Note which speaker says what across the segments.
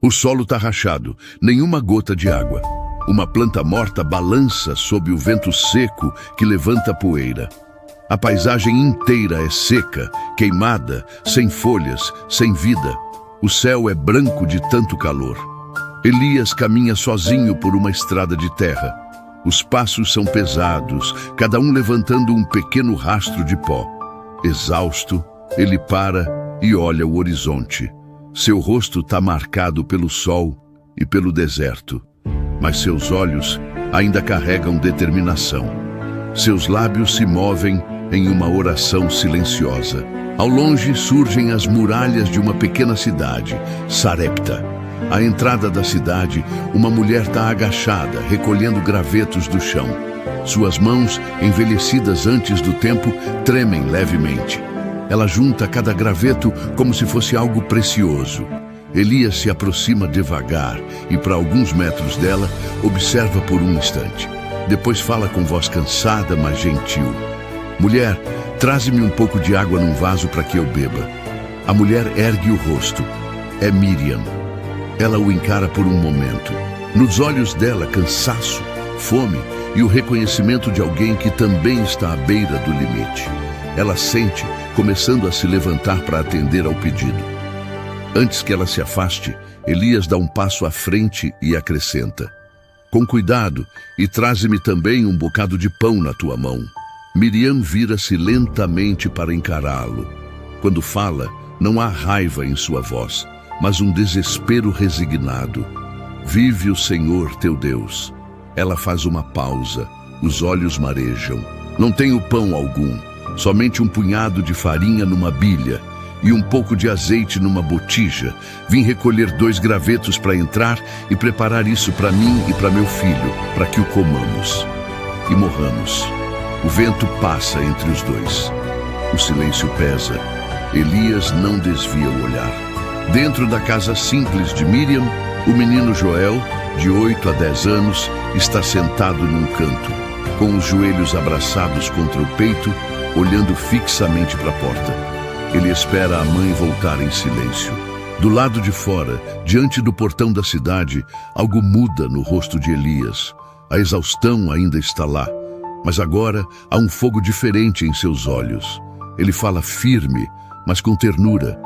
Speaker 1: O solo está rachado, nenhuma gota de água. Uma planta morta balança sob o vento seco que levanta poeira. A paisagem inteira é seca, queimada, sem folhas, sem vida. O céu é branco de tanto calor. Elias caminha sozinho por uma estrada de terra. Os passos são pesados, cada um levantando um pequeno rastro de pó. Exausto, ele para e olha o horizonte. Seu rosto está marcado pelo sol e pelo deserto, mas seus olhos ainda carregam determinação. Seus lábios se movem em uma oração silenciosa. Ao longe surgem as muralhas de uma pequena cidade, Sarepta. À entrada da cidade, uma mulher está agachada, recolhendo gravetos do chão. Suas mãos, envelhecidas antes do tempo, tremem levemente. Ela junta cada graveto como se fosse algo precioso. Elias se aproxima devagar e, para alguns metros dela, observa por um instante. Depois fala com voz cansada, mas gentil. Mulher, traze-me um pouco de água num vaso para que eu beba. A mulher ergue o rosto. É Miriam. Ela o encara por um momento. Nos olhos dela, cansaço, fome e o reconhecimento de alguém que também está à beira do limite. Ela sente, começando a se levantar para atender ao pedido. Antes que ela se afaste, Elias dá um passo à frente e acrescenta: com cuidado, e traze-me também um bocado de pão na tua mão. Miriam vira-se lentamente para encará-lo. Quando fala, não há raiva em sua voz, mas um desespero resignado. Vive o Senhor teu Deus. Ela faz uma pausa, os olhos marejam. Não tenho pão algum, somente um punhado de farinha numa bilha e um pouco de azeite numa botija. Vim recolher 2 gravetos para entrar e preparar isso para mim e para meu filho, para que o comamos e morramos. O vento passa entre os dois. O silêncio pesa. Elias não desvia o olhar. Dentro da casa simples de Miriam, o menino Joel, de 8 a 10 anos, está sentado num canto, com os joelhos abraçados contra o peito, olhando fixamente para a porta. Ele espera a mãe voltar em silêncio. Do lado de fora, diante do portão da cidade, algo muda no rosto de Elias. A exaustão ainda está lá, mas agora há um fogo diferente em seus olhos. Ele fala firme, mas com ternura.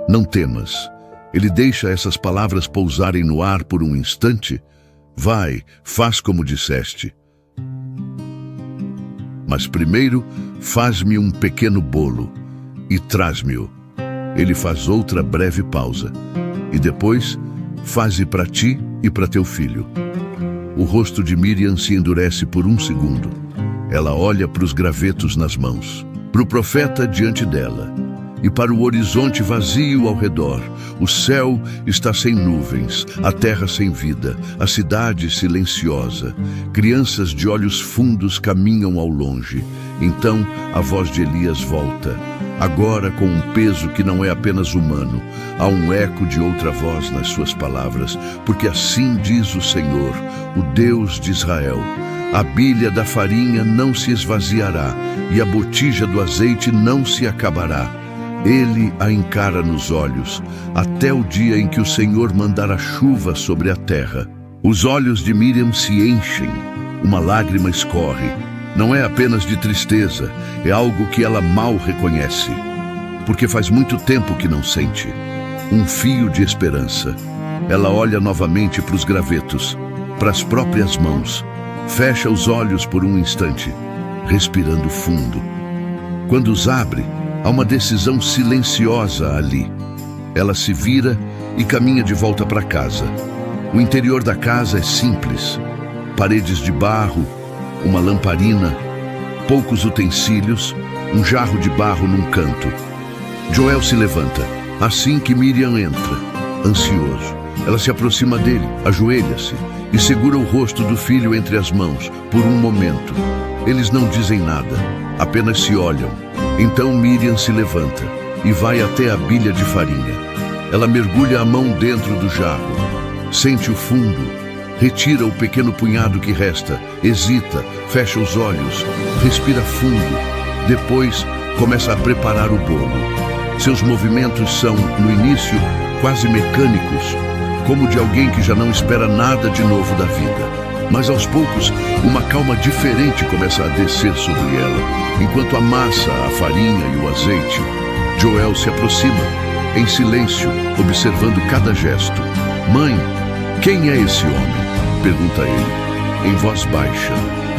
Speaker 1: Não temas. Ele deixa essas palavras pousarem no ar por um instante. Vai, faz como disseste. Mas primeiro, faz-me um pequeno bolo e traz-me-o. Ele faz outra breve pausa. E depois, faze para ti e para teu filho. O rosto de Miriam se endurece por um segundo. Ela olha para os gravetos nas mãos, para o profeta diante dela e para o horizonte vazio ao redor. O céu está sem nuvens, a terra sem vida, a cidade silenciosa. Crianças de olhos fundos caminham ao longe. Então a voz de Elias volta, agora com um peso que não é apenas humano. Há um eco de outra voz nas suas palavras, porque assim diz o Senhor, o Deus de Israel: a bilha da farinha não se esvaziará e a botija do azeite não se acabará. Ele a encara nos olhos, até o dia em que o Senhor mandar a chuva sobre a terra. Os olhos de Miriam se enchem, uma lágrima escorre. Não é apenas de tristeza, é algo que ela mal reconhece, porque faz muito tempo que não sente. Um fio de esperança. Ela olha novamente para os gravetos, para as próprias mãos. Fecha os olhos por um instante, respirando fundo. Quando os abre, há uma decisão silenciosa ali. Ela se vira e caminha de volta para casa. O interior da casa é simples. Paredes de barro, uma lamparina, poucos utensílios, um jarro de barro num canto. Joel se levanta, assim que Miriam entra, ansioso. Ela se aproxima dele, ajoelha-se e segura o rosto do filho entre as mãos por um momento. Eles não dizem nada, apenas se olham. Então Miriam se levanta e vai até a bilha de farinha. Ela mergulha a mão dentro do jarro, sente o fundo, retira o pequeno punhado que resta, hesita, fecha os olhos, respira fundo. Depois começa a preparar o bolo. Seus movimentos são, no início, quase mecânicos, como de alguém que já não espera nada de novo da vida. Mas aos poucos, uma calma diferente começa a descer sobre ela, enquanto amassa a farinha e o azeite. Joel se aproxima, em silêncio, observando cada gesto. "Mãe, quem é esse homem?" pergunta ele, em voz baixa.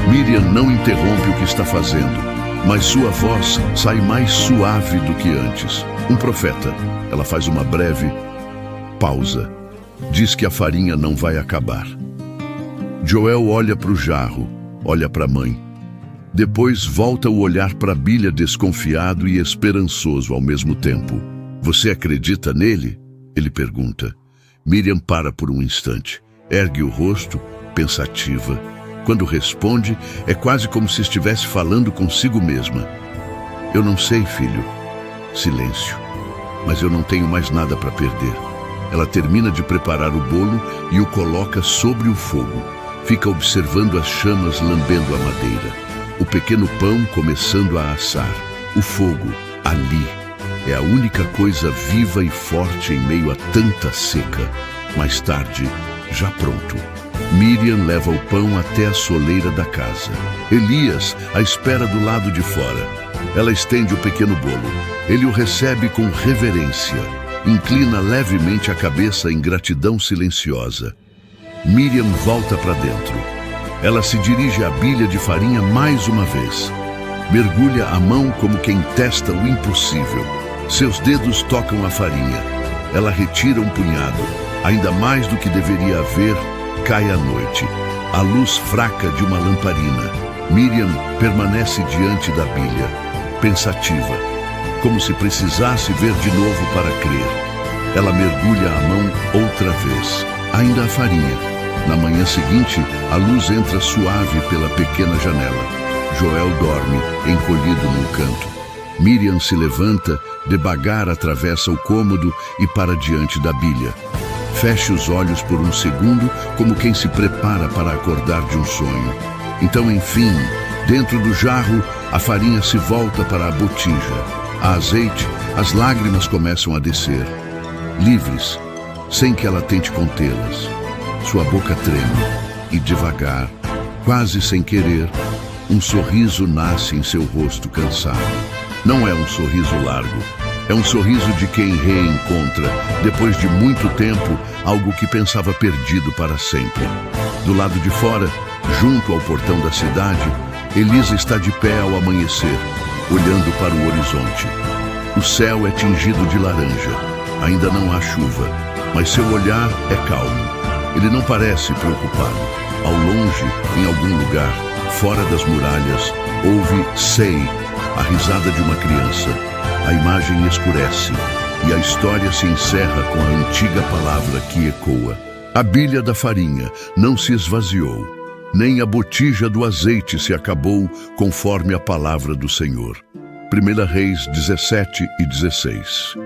Speaker 1: Miriam não interrompe o que está fazendo, mas sua voz sai mais suave do que antes. "Um profeta." Ela faz uma breve pausa. Diz que a farinha não vai acabar. Joel olha para o jarro, olha para a mãe. Depois volta o olhar para Bilha, desconfiado e esperançoso ao mesmo tempo. "Você acredita nele?" ele pergunta. Miriam para por um instante, ergue o rosto, pensativa. Quando responde, é quase como se estivesse falando consigo mesma. "Eu não sei, filho." Silêncio. "Mas eu não tenho mais nada para perder." Ela termina de preparar o bolo e o coloca sobre o fogo. Fica observando as chamas lambendo a madeira. O pequeno pão começando a assar. O fogo, ali, é a única coisa viva e forte em meio a tanta seca. Mais tarde, já pronto. Miriam leva o pão até a soleira da casa. Elias a espera do lado de fora. Ela estende o pequeno bolo. Ele o recebe com reverência. Inclina levemente a cabeça em gratidão silenciosa. Miriam volta para dentro. Ela se dirige à bilha de farinha mais uma vez. Mergulha a mão como quem testa o impossível. Seus dedos tocam a farinha. Ela retira um punhado. Ainda mais do que deveria haver, cai a noite. A luz fraca de uma lamparina. Miriam permanece diante da bilha, pensativa, como se precisasse ver de novo para crer. Ela mergulha a mão outra vez. Ainda a farinha. Na manhã seguinte, a luz entra suave pela pequena janela. Joel dorme, encolhido num canto. Miriam se levanta, devagar atravessa o cômodo e para diante da bilha. Fecha os olhos por um segundo, como quem se prepara para acordar de um sonho. Então, enfim, dentro do jarro, a farinha se volta para a botija. A azeite, as lágrimas começam a descer. Livres, sem que ela tente contê-las. Sua boca treme e devagar, quase sem querer, um sorriso nasce em seu rosto cansado. Não é um sorriso largo, é um sorriso de quem reencontra, depois de muito tempo, algo que pensava perdido para sempre. Do lado de fora, junto ao portão da cidade, Elisa está de pé ao amanhecer, olhando para o horizonte. O céu é tingido de laranja. Ainda não há chuva, mas seu olhar é calmo. Ele não parece preocupado. Ao longe, em algum lugar, fora das muralhas, ouve "sei", a risada de uma criança. A imagem escurece e a história se encerra com a antiga palavra que ecoa. A bilha da farinha não se esvaziou, nem a botija do azeite se acabou, conforme a palavra do Senhor. 1 Reis 17:16.